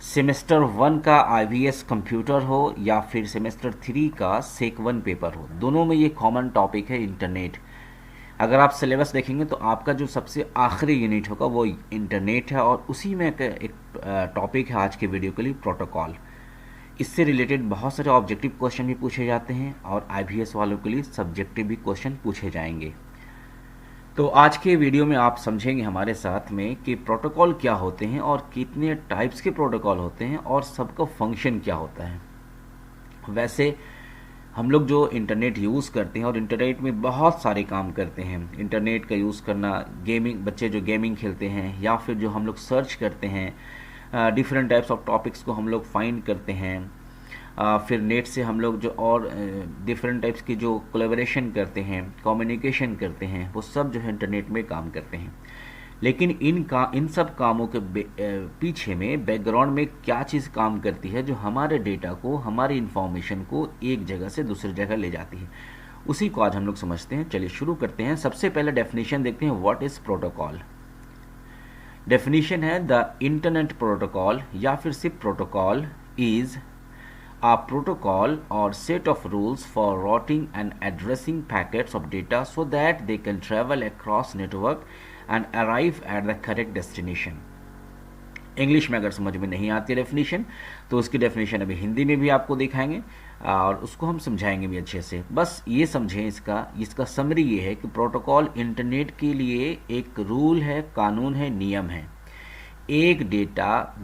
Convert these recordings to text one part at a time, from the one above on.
Semester 1 का IVS computer हो या फिर सेमेस्टर 3 का सेक 1 पेपर हो, दोनों में ये कॉमन टॉपिक है इंटरनेट। अगर आप सिलेबस देखेंगे तो आपका जो सबसे आखिरी यूनिट होगा वो इंटरनेट है, और उसी में एक टॉपिक है आज के वीडियो के लिए, प्रोटोकॉल। इससे रिलेटेड बहुत सारे ऑब्जेक्टिव क्वेश्चन भी पूछे जाते हैं और आईवीएस वालों के लिए सब्जेक्टिव भी क्वेश्चन पूछे जाएंगे। तो आज के वीडियो में आप समझेंगे हमारे साथ में कि प्रोटोकॉल क्या होते हैं और कितने टाइप्स के प्रोटोकॉल होते हैं और सबका फंक्शन क्या होता है। वैसे हम लोग जो इंटरनेट यूज़ करते हैं और इंटरनेट में बहुत सारे काम करते हैं। इंटरनेट का यूज़ करना, गेमिंग, बच्चे जो गेमिंग खेलते हैं या फिर जो हम लोग सर्च करते हैं, डिफरेंट टाइप्स ऑफ टॉपिक्स को हम लोग फाइंड करते हैं, फिर नेट से हम लोग जो और डिफरेंट टाइप्स की जो कोलैबोरेशन करते हैं, कम्युनिकेशन करते हैं, वो सब जो है इंटरनेट में काम करते हैं। लेकिन इन सब कामों के पीछे में बैकग्राउंड में क्या चीज़ काम करती है जो हमारे डेटा को, हमारी इन्फॉर्मेशन को एक जगह से दूसरी जगह ले जाती है, उसी को आज हम लोग समझते हैं। चलिए शुरू करते हैं। सबसे पहले डेफिनेशन देखते हैं, व्हाट इज़ प्रोटोकॉल। डेफिनेशन है द इंटरनेट प्रोटोकॉल या फिर सिर्फ protocol is a protocol or set of rules for routing and addressing packets of data so that they can travel across network and arrive at the correct destination। English में अगर समझ में नहीं आती definition तो उसकी डेफिनेशन अभी हिंदी में भी आपको दिखाएंगे और उसको हम समझाएंगे भी अच्छे से। बस ये समझें, इसका समरी ये है कि प्रोटोकॉल इंटरनेट के लिए एक रूल है, कानून है, नियम है। एक डेटा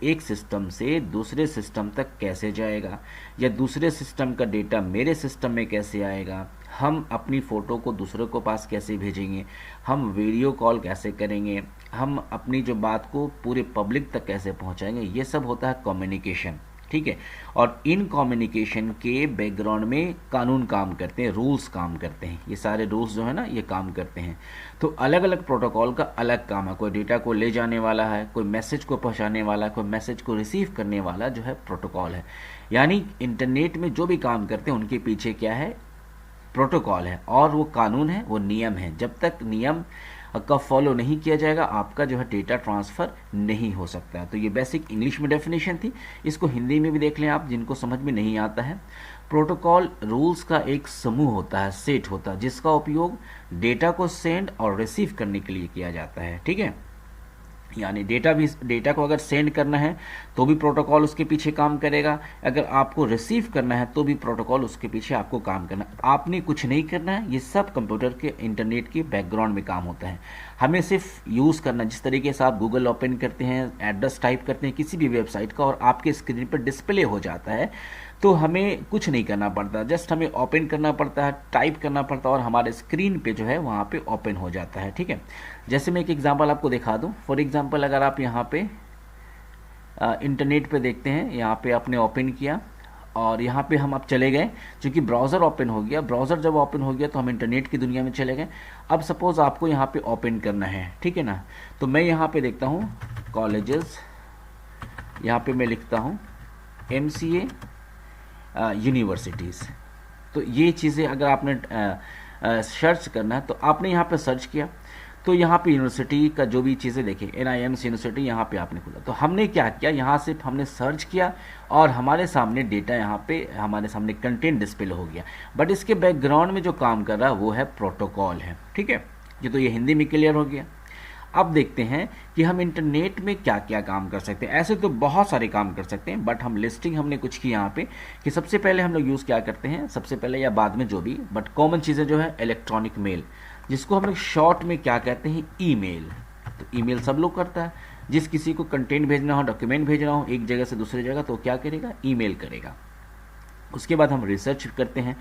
एक सिस्टम से दूसरे सिस्टम तक कैसे जाएगा, या दूसरे सिस्टम का डेटा मेरे सिस्टम में कैसे आएगा, हम अपनी फ़ोटो को दूसरों को पास कैसे भेजेंगे, हम वीडियो कॉल कैसे करेंगे, हम अपनी जो बात को पूरे पब्लिक तक कैसे पहुंचाएंगे, ये सब होता है कम्युनिकेशन। ठीक है। और इन कम्युनिकेशन के बैकग्राउंड में कानून काम करते हैं, रूल्स काम करते हैं। ये सारे रूल्स जो है ना, ये काम करते हैं। तो अलग अलग प्रोटोकॉल का अलग काम है। कोई डेटा को ले जाने वाला है, कोई मैसेज को पहुंचाने वाला है, कोई मैसेज को रिसीव करने वाला जो है प्रोटोकॉल है। यानी इंटरनेट में जो भी काम करते हैं उनके पीछे क्या है, प्रोटोकॉल है, और वो कानून है, वो नियम है। जब तक नियम का फॉलो नहीं किया जाएगा आपका जो है डेटा ट्रांसफ़र नहीं हो सकता। तो ये बेसिक इंग्लिश में डेफिनेशन थी। इसको हिंदी में भी देख लें आप, जिनको समझ में नहीं आता है। प्रोटोकॉल रूल्स का एक समूह होता है, सेट होता है, जिसका उपयोग डेटा को सेंड और रिसीव करने के लिए किया जाता है। ठीक है। यानी डेटा को अगर सेंड करना है तो भी प्रोटोकॉल उसके पीछे काम करेगा, अगर आपको रिसीव करना है तो भी प्रोटोकॉल उसके पीछे आपको काम करना है। आपने कुछ नहीं करना है, ये सब कंप्यूटर के, इंटरनेट के बैकग्राउंड में काम होता है। हमें सिर्फ यूज़ करना, जिस तरीके से आप गूगल ओपन करते हैं, एड्रेस टाइप करते हैं किसी भी वेबसाइट का और आपके स्क्रीन पर डिस्प्ले हो जाता है, तो हमें कुछ नहीं करना पड़ता, जस्ट हमें ओपन करना पड़ता है, टाइप करना पड़ता है और हमारे स्क्रीन पे जो है वहाँ पे ओपन हो जाता है। ठीक है। जैसे मैं एक एग्जांपल आपको दिखा दूँ। फॉर एग्जांपल अगर आप यहाँ पे इंटरनेट पे देखते हैं, यहाँ पे आपने ओपन किया और यहाँ पे हम अब चले गए, क्योंकि ब्राउज़र ओपन हो गया। ब्राउज़र जब ओपन हो गया तो हम इंटरनेट की दुनिया में चले गए। अब सपोज़ आपको यहाँ पे ओपन करना है, ठीक है ना, तो मैं यहाँ पे देखता हूँ कॉलेजेस, यहाँ पे मैं लिखता हूँ MCA यूनिवर्सिटीज़। तो ये चीज़ें अगर आपने सर्च करना है तो आपने यहाँ पे सर्च किया तो यहाँ पे यूनिवर्सिटी का जो भी चीज़ें देखें, NIMC यूनिवर्सिटी यहाँ पे आपने खोला। तो हमने क्या किया, यहाँ से हमने सर्च किया और हमारे सामने डेटा, यहाँ पे हमारे सामने कंटेंट डिस्प्ले हो गया। बट इसके बैकग्राउंड में जो काम कर रहा है वो है प्रोटोकॉल है। ठीक है। तो ये हिंदी में क्लियर हो गया। अब देखते हैं कि हम इंटरनेट में क्या क्या काम कर सकते हैं। ऐसे तो बहुत सारे काम कर सकते हैं, बट हम लिस्टिंग हमने कुछ की यहाँ पे कि सबसे पहले हम लोग यूज़ क्या करते हैं, सबसे पहले या बाद में जो भी, बट कॉमन चीज़ें जो है इलेक्ट्रॉनिक मेल, जिसको हम लोग शॉर्ट में क्या कहते हैं, ईमेल। तो ईमेल सब लोग करता है। जिस किसी को कंटेंट भेजना हो, डॉक्यूमेंट भेजना हो एक जगह से दूसरी जगह, तो क्या करेगा, ईमेल करेगा। उसके बाद हम रिसर्च करते हैं,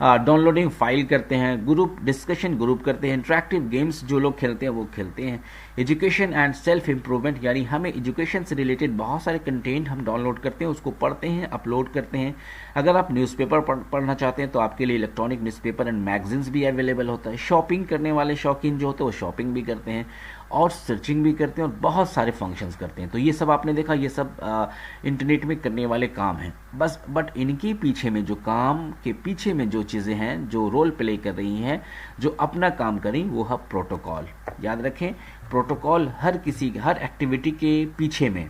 डाउनलोडिंग फाइल करते हैं, ग्रुप डिस्कशन ग्रुप करते हैं, इंटरेक्टिव गेम्स जो लोग खेलते हैं वो खेलते हैं, एजुकेशन एंड सेल्फ इम्प्रूवमेंट, यानी हमें एजुकेशन से रिलेटेड बहुत सारे कंटेंट हम डाउनलोड करते हैं, उसको पढ़ते हैं, अपलोड करते हैं। अगर आप न्यूज़पेपर पढ़ना चाहते हैं तो आपके लिए इलेक्ट्रॉनिक न्यूज़पेपर एंड मैगजीन्स भी अवेलेबल होता है। शॉपिंग करने वाले शौकीन जो होते हैं वो शॉपिंग भी करते हैं और सर्चिंग भी करते हैं और बहुत सारे फंक्शंस करते हैं। तो ये सब आपने देखा, ये सब इंटरनेट में करने वाले काम हैं। बस बट इनके पीछे में, जो काम के पीछे में जो चीज़ें हैं, जो रोल प्ले कर रही हैं, जो अपना काम कर रही, वो है प्रोटोकॉल। याद रखें, प्रोटोकॉल हर एक्टिविटी के पीछे में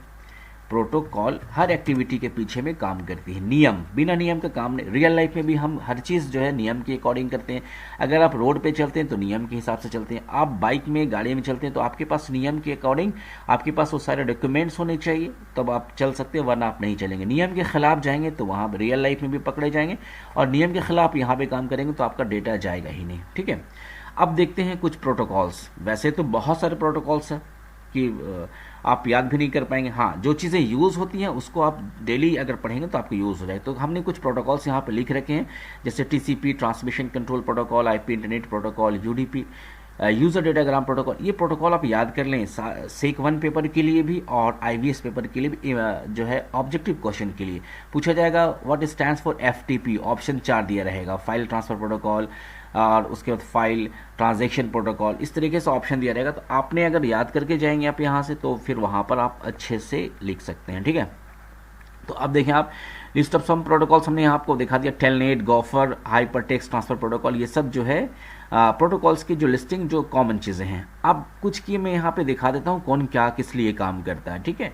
प्रोटोकॉल हर एक्टिविटी के पीछे में काम करती है। नियम, बिना नियम का काम नहीं। रियल लाइफ में भी हम हर चीज़ जो है नियम के अकॉर्डिंग करते हैं। अगर आप रोड पे चलते हैं तो नियम के हिसाब से चलते हैं, आप बाइक में गाड़ी में चलते हैं तो आपके पास नियम के अकॉर्डिंग आपके पास वो सारे डॉक्यूमेंट्स होने चाहिए, तब आप चल सकते हैं, वरना आप नहीं चलेंगे। नियम के खिलाफ जाएंगे तो वहाँ रियल लाइफ में भी पकड़े जाएंगे, और नियम के खिलाफ यहाँ पे काम करेंगे तो आपका डेटा जाएगा ही नहीं। ठीक है, अब देखते हैं कुछ प्रोटोकॉल्स। वैसे तो बहुत सारे प्रोटोकॉल्स हैं कि आप याद भी नहीं कर पाएंगे। हाँ, जो चीज़ें यूज़ होती हैं उसको आप डेली अगर पढ़ेंगे तो आपको यूज़ हो जाए। तो हमने कुछ प्रोटोकॉल्स यहाँ पे लिख रखे हैं, जैसे TCP transmission control protocol, IP internet protocol, UDP user datagram protocol. ये प्रोटोकॉल आप याद कर लें सेक 1 पेपर के लिए भी और IVS पेपर के लिए भी, जो है ऑब्जेक्टिव क्वेश्चन के लिए पूछा जाएगा। What stands for FTP, option 4 दिया रहेगा, फाइल ट्रांसफर प्रोटोकॉल, और उसके बाद फाइल ट्रांजैक्शन प्रोटोकॉल, इस तरीके से ऑप्शन दिया रहेगा। तो आपने अगर याद करके जाएंगे आप यहाँ से तो फिर वहाँ पर आप अच्छे से लिख सकते हैं। ठीक है, तो अब देखें आप, लिस्ट ऑफ सम प्रोटोकॉल्स हमने यहाँ आपको दिखा दिया, Telnet, Gopher, hypertext transfer protocol, ये सब जो है प्रोटोकॉल्स की जो लिस्टिंग जो कॉमन चीज़ें हैं। अब कुछ की मैं यहाँ पे दिखा देता हूँ कौन क्या किस लिए काम करता है। ठीक है,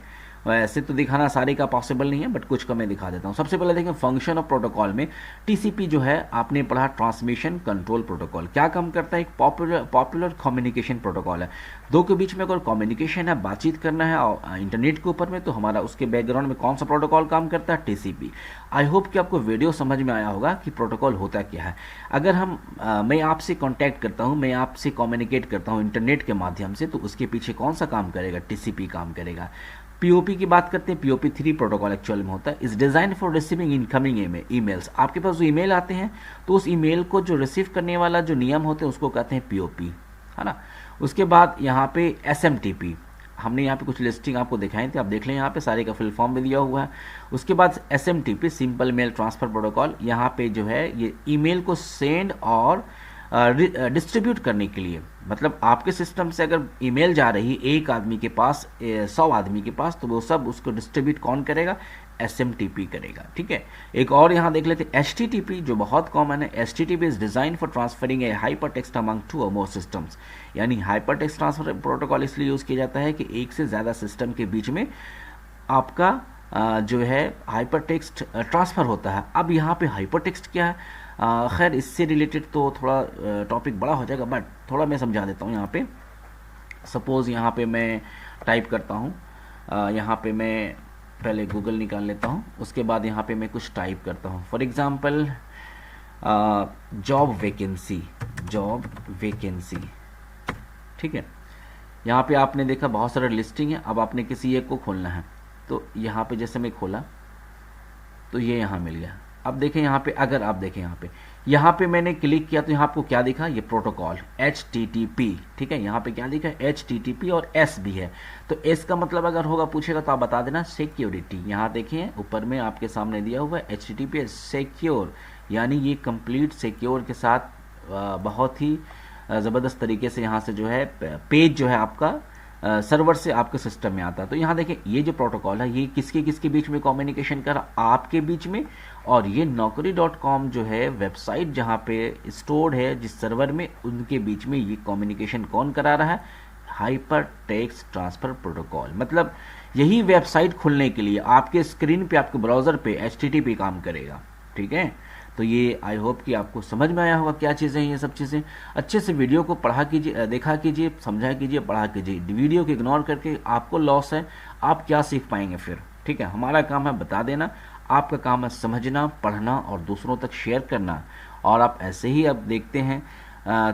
वैसे तो दिखाना सारे का पॉसिबल नहीं है, बट कुछ का मैं दिखा देता हूँ। सबसे पहले देखें फंक्शन ऑफ प्रोटोकॉल में टीसीपी जो है आपने पढ़ा, ट्रांसमिशन कंट्रोल प्रोटोकॉल। क्या काम करता है? एक पॉपुलर कम्युनिकेशन प्रोटोकॉल है। दो के बीच में अगर कम्युनिकेशन है, बातचीत करना है और इंटरनेट के ऊपर में, तो हमारा उसके बैकग्राउंड में कौन सा प्रोटोकॉल काम करता है? टीसीपी। आई होप कि आपको वीडियो समझ में आया होगा कि प्रोटोकॉल होता क्या है। अगर मैं आपसे कॉन्टैक्ट करता हूँ, मैं आपसे कम्युनिकेट करता हूँ इंटरनेट के माध्यम से, तो उसके पीछे कौन सा काम करेगा? टीसीपी काम करेगा। पीओपी की बात करते हैं, पीओपी 3 प्रोटोकॉल एक्चुअल में होता है, is design for receiving incoming emails. आपके पास जो ईमेल आते हैं तो उस ईमेल को जो रिसीव करने वाला जो नियम होते हैं उसको कहते हैं पीओपी, है ना। उसके बाद यहाँ पे एसएमटीपी, हमने यहाँ पे कुछ लिस्टिंग आपको दिखाई थी, आप देख लें यहाँ पे सारे का फुल फॉर्म भी दिया हुआ है। उसके बाद SMTP, simple mail transfer protocol, यहाँ पे जो है ये ईमेल को सेंड और डिस्ट्रीब्यूट करने के लिए, मतलब आपके सिस्टम से अगर ईमेल जा रही एक आदमी के पास 100 आदमी के पास, तो वो सब उसको डिस्ट्रीब्यूट कौन करेगा? एसएमटीपी करेगा। ठीक है, एक और यहाँ देख लेते हैं एचटीटीपी, जो बहुत कॉमन है। HTTP is design for transferring A hyper text among 2 और मोर सिस्टम्स। यानी हाइपर टेक्स्ट ट्रांसफर प्रोटोकॉल इसलिए यूज किया जाता है कि एक से ज़्यादा सिस्टम के बीच में आपका जो है हाइपर टेक्स्ट ट्रांसफर होता है। अब यहाँ पे हाइपर टेक्स्ट क्या है? खैर इससे रिलेटेड तो थोड़ा टॉपिक बड़ा हो जाएगा, बट थोड़ा मैं समझा देता हूँ। यहाँ पे सपोज़ यहाँ पे मैं टाइप करता हूँ, यहाँ पे मैं पहले गूगल निकाल लेता हूँ, उसके बाद यहाँ पे मैं कुछ टाइप करता हूँ। For example job vacancy. ठीक है, यहाँ पे आपने देखा बहुत सारा लिस्टिंग है। अब आपने किसी एक को खोलना है, तो यहाँ पे जैसे मैं खोला तो ये यहाँ मिल गया। अब देखें यहाँ पे, अगर आप देखें यहाँ पे मैंने क्लिक किया तो यहाँ आपको क्या दिखा? ये प्रोटोकॉल HTTP। ठीक है, यहाँ पे क्या दिखा? HTTP और S भी है। तो S का मतलब अगर होगा पूछेगा तो आप बता देना सिक्योरिटी। यहाँ देखें ऊपर में आपके सामने दिया हुआ है HTTP सिक्योर, यानी ये कंप्लीट सिक्योर के साथ बहुत ही ज़बरदस्त तरीके से यहाँ से जो है पेज जो है आपका सर्वर से आपके सिस्टम में आता है। तो यहाँ देखें ये जो प्रोटोकॉल है ये किसके बीच में कम्युनिकेशन कर रहा? आपके बीच में। और ये naukri.com जो है वेबसाइट जहाँ पे स्टोर्ड है जिस सर्वर में, उनके बीच में ये कम्युनिकेशन कौन करा रहा है? Hyper text transfer protocol. मतलब यही वेबसाइट खुलने के लिए आपके स्क्रीन पे, आपके ब्राउजर पे HTTP काम करेगा। ठीक है, तो ये आई होप कि आपको समझ में आया होगा क्या चीज़ें हैं ये सब चीज़ें। अच्छे से वीडियो को पढ़ा कीजिए, देखा कीजिए, समझा कीजिए, पढ़ा कीजिए। वीडियो को इग्नोर करके आपको लॉस है, आप क्या सीख पाएंगे फिर? ठीक है, हमारा काम है बता देना, आपका काम है समझना, पढ़ना और दूसरों तक शेयर करना। और आप ऐसे ही अब देखते हैं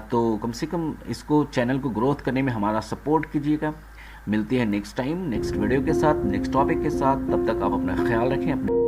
तो कम से कम इसको चैनल को ग्रोथ करने में हमारा सपोर्ट कीजिएगा। मिलती है नेक्स्ट टाइम नेक्स्ट वीडियो के साथ, नेक्स्ट टॉपिक के साथ। तब तक आप अपना ख्याल रखें, अपने